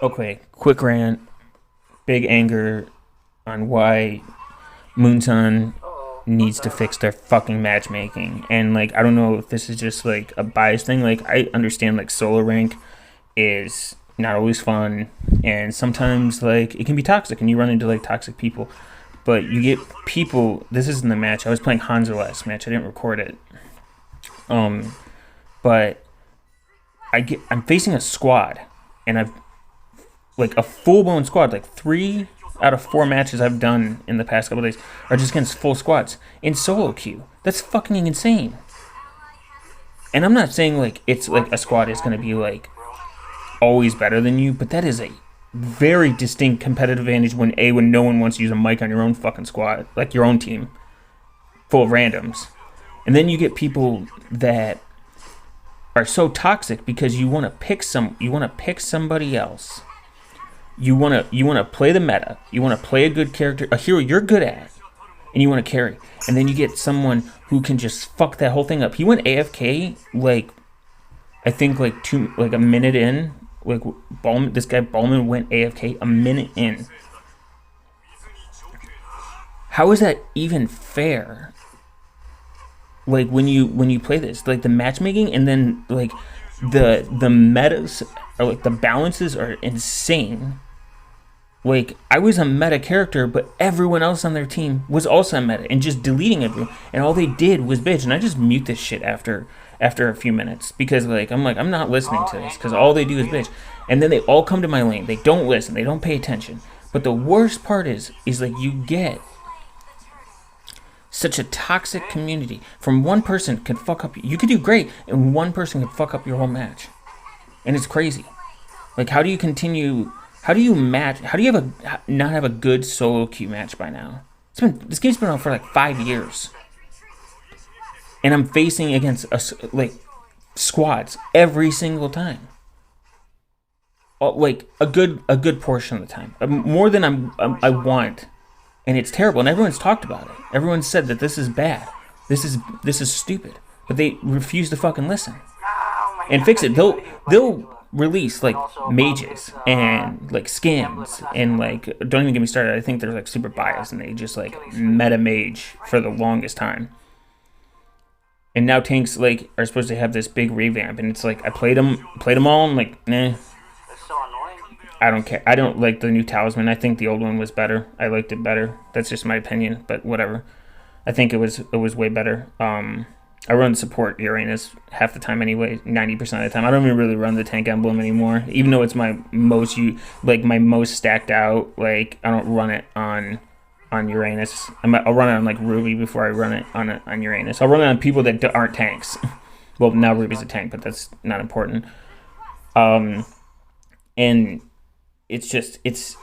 Okay, quick rant, big anger on why moonton needs to fix their fucking matchmaking. And like, I don't know if this is just like a bias thing. Like, I understand like solo rank is not always fun, and sometimes like it can be toxic, and you run into like toxic people. But you get people. This isn't the match. I was playing Hanzo last match. I didn't record it. Um, but I'm facing a squad, and I've like a full blown squad. Like 3 out of 4 matches I've done in the past couple days are just against full squads in solo queue. That's fucking insane. And I'm not saying like it's like a squad is gonna be like always better than you, but that is a very distinct competitive advantage when no one wants to use a mic on your own fucking squad, like your own team, full of randoms. And then you get people that are so toxic because you want to pick somebody else. You want to play the meta. You want to play a good character, a hero you're good at, and you want to carry. And then you get someone who can just fuck that whole thing up. He went AFK like I think like a minute in. Like this guy Ballman went AFK a minute in. How is that even fair? Like when you play this, like the matchmaking, and then like the metas or like the balances are insane. Like I was a meta character, but everyone else on their team was also a meta and just deleting everyone, and all they did was bitch. And I just mute this shit after a few minutes because I'm not listening to this because all they do is bitch. And then they all come to my lane. They don't listen. They don't pay attention. But the worst part is like you get such a toxic community from one person could fuck up. You could do great, and one person could fuck up your whole match, and it's crazy. Like how do you continue? How do you match? How do you not have a good solo queue match by now? This game's been out for like 5 years, and I'm facing against like squads every single time. Like a good portion of the time, more than I want, and it's terrible. And everyone's talked about it. Everyone said that this is bad. This is stupid, but they refuse to fucking listen and fix it. They'll release like mages and like skins and like don't even get me started. I think they're like super biased and they just like meta mage for the longest time. And now tanks like are supposed to have this big revamp, and it's like I played them all. I'm like, nah, I don't care. I don't like the new talisman. I think the old one was better. I liked it better. That's just my opinion, but whatever. I think it was way better. I run support Uranus half the time anyway, 90% of the time. I don't even really run the tank emblem anymore, even though it's my most stacked out. Like I don't run it on Uranus. I'll run it on like Ruby before I run it on Uranus. I'll run it on people that aren't tanks. Well, now Ruby's a tank, but that's not important. And it's just it's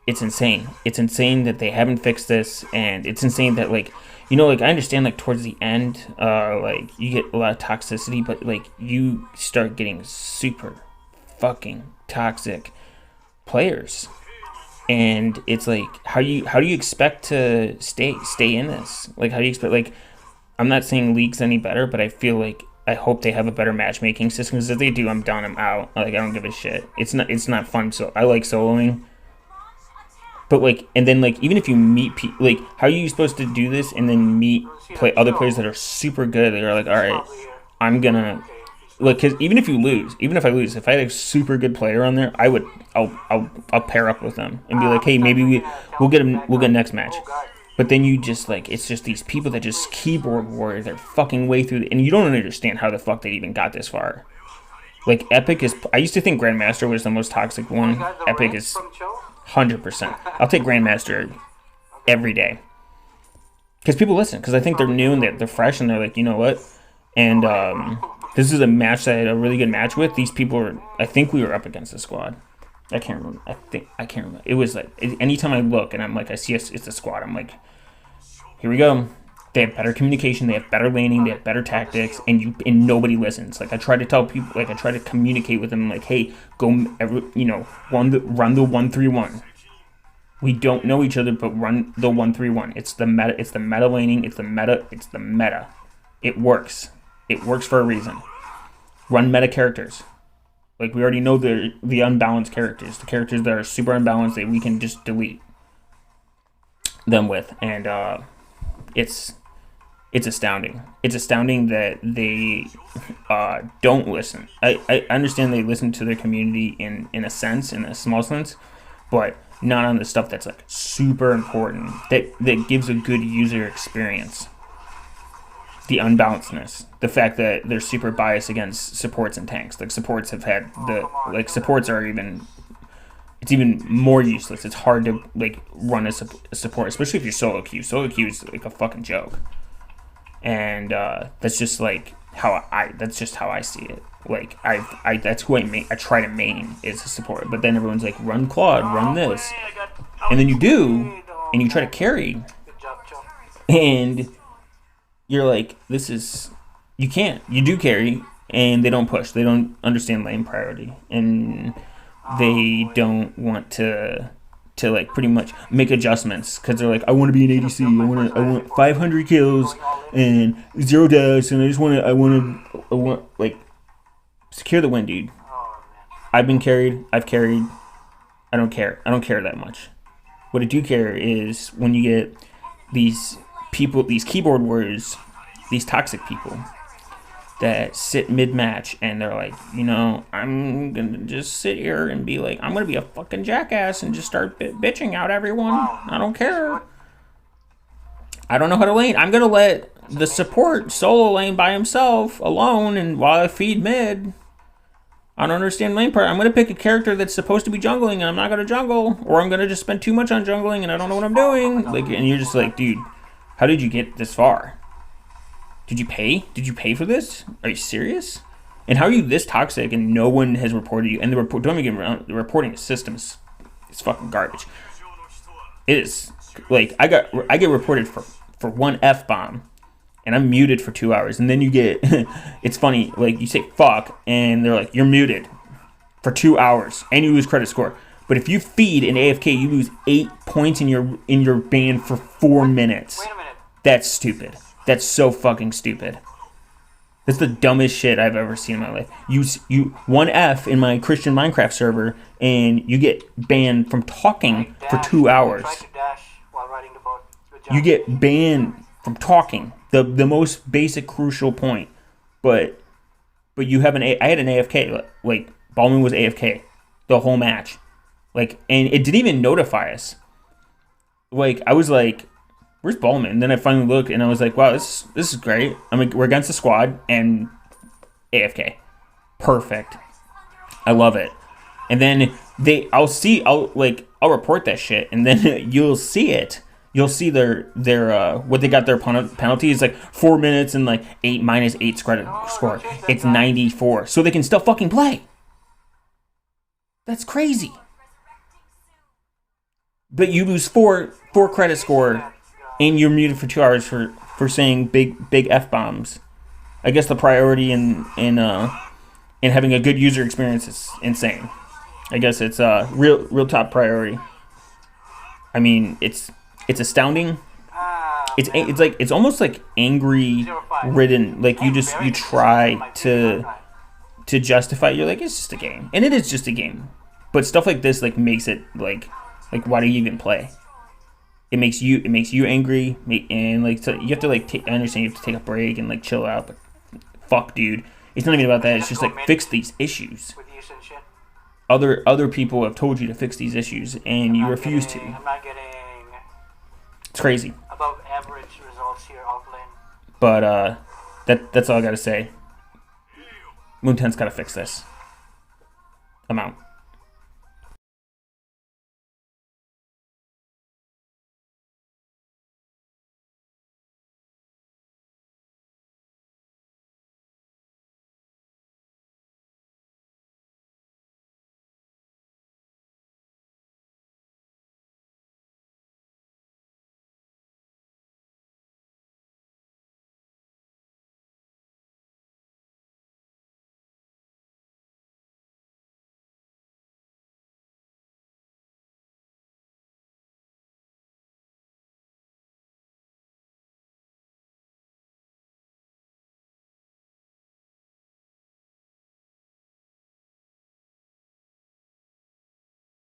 insane. It's insane that they haven't fixed this, and it's insane that like like I understand like towards the end, like you get a lot of toxicity, but like you start getting super fucking toxic players, and it's like how do you expect to stay in this? Like how do you expect like I'm not saying League's any better, but I feel like I hope they have a better matchmaking system because if they do, I'm done. I'm out. Like I don't give a shit. It's not fun. So I like soloing. But like, and then like, even if you meet people, like, how are you supposed to do this and then play other players that are super good? They're like, all right, I'm gonna like, because even if I lose, if I had a super good player on there, I'll pair up with them and be like, hey, maybe we'll get next match. But then you just like, it's just these people that just keyboard warrior their fucking way through, and you don't understand how the fuck they even got this far. Like Epic is, I used to think Grandmaster was the most toxic one. Epic is 100%. I'll take Grandmaster every day. Because people listen. Because I think they're new and they're fresh and they're like, you know what? And this is a match that I had a really good match with. These people were, I think we were up against the squad. I can't remember. I can't remember. It was like, anytime I look and I'm like, I see it's a squad, I'm like, here we go. They have better communication, they have better laning, they have better tactics, and nobody listens. Like I try to tell people, like I try to communicate with them, like, hey, go, run the 1-3-1. We don't know each other, but run the 1-3-1. It's the meta. It's the meta laning. It's the meta. It's the meta. It works. It works for a reason. Run meta characters. Like we already know the unbalanced characters, the characters that are super unbalanced that we can just delete them with, and it's it's astounding. It's astounding that they don't listen. I understand they listen to their community in a sense, in a small sense, but not on the stuff that's like super important that gives a good user experience. The unbalancedness, the fact that they're super biased against supports and tanks. Like supports have had supports are even, it's even more useless. It's hard to like run a support, especially if you're solo queue. Solo queue is like a fucking joke, and that's just like that's just how I see it. Like I that's who I try to main is a support, but then everyone's like run Claude, run this, and then you do, and you try to carry, and you're like, this is, you can't. You do carry, and they don't push. They don't understand lane priority, and they don't want to like pretty much make adjustments because they're like, I want to be an ADC. I want 500 kills and 0 deaths, and I want like secure the win, dude. I've been carried. I've carried. I don't care. I don't care that much. What I do care is when you get these people, these keyboard warriors, these toxic people that sit mid-match and they're like, I'm gonna just sit here and be like, I'm gonna be a fucking jackass and just start bitching out everyone. I don't care. I don't know how to lane. I'm gonna let the support solo lane by himself alone, and while I feed mid, I don't understand lane part. I'm gonna pick a character that's supposed to be jungling and I'm not gonna jungle, or I'm gonna just spend too much on jungling and I don't know what I'm doing. Like, and you're just like, dude, how did you get this far? Did you pay? Did you pay for this? Are you serious? And how are you this toxic and no one has reported you? And don't even get me wrong, the reporting system is fucking garbage. It is. Like, I get reported for one F-bomb and I'm muted for 2 hours. And then you get, it's funny, like you say fuck and they're like, you're muted for 2 hours and you lose credit score. But if you feed an AFK, you lose 8 points in your ban for 4 minutes. Wait a minute. That's stupid. That's so fucking stupid. That's the dumbest shit I've ever seen in my life. You 1F in my Christian Minecraft server, and you get banned from talking for 2 hours. You get banned from talking. The most basic crucial point. But you have I had an AFK. Like Ballman was AFK the whole match. Like, and it didn't even notify us. Like, I was like, where's Ballman? And then I finally look and I was like, wow, this is great. I mean, we're against the squad and AFK. Perfect. I love it. And then I'll report that shit, and then you'll see it. You'll see their what they got their penalty is like 4 minutes and like 8 minus 8 score. It's 94. So they can still fucking play. That's crazy. But you lose 4 credit score and you're muted for 2 hours for saying big F-bombs. I guess the priority in having a good user experience is insane. I guess it's real top priority. I mean, it's astounding. It's almost like angry ridden. Like you try to justify. You're like, it's just a game, and it is just a game. But stuff like this like makes it like why do you even play? It makes you angry, and like so you have to like I understand you have to take a break and like chill out, but fuck, dude, it's not even about that. It's just like fix these issues. Other people have told you to fix these issues, and you refuse to. I'm not getting. It's crazy. Above average results here offlane. But that's all I gotta say. Moonton's gotta fix this. I'm out.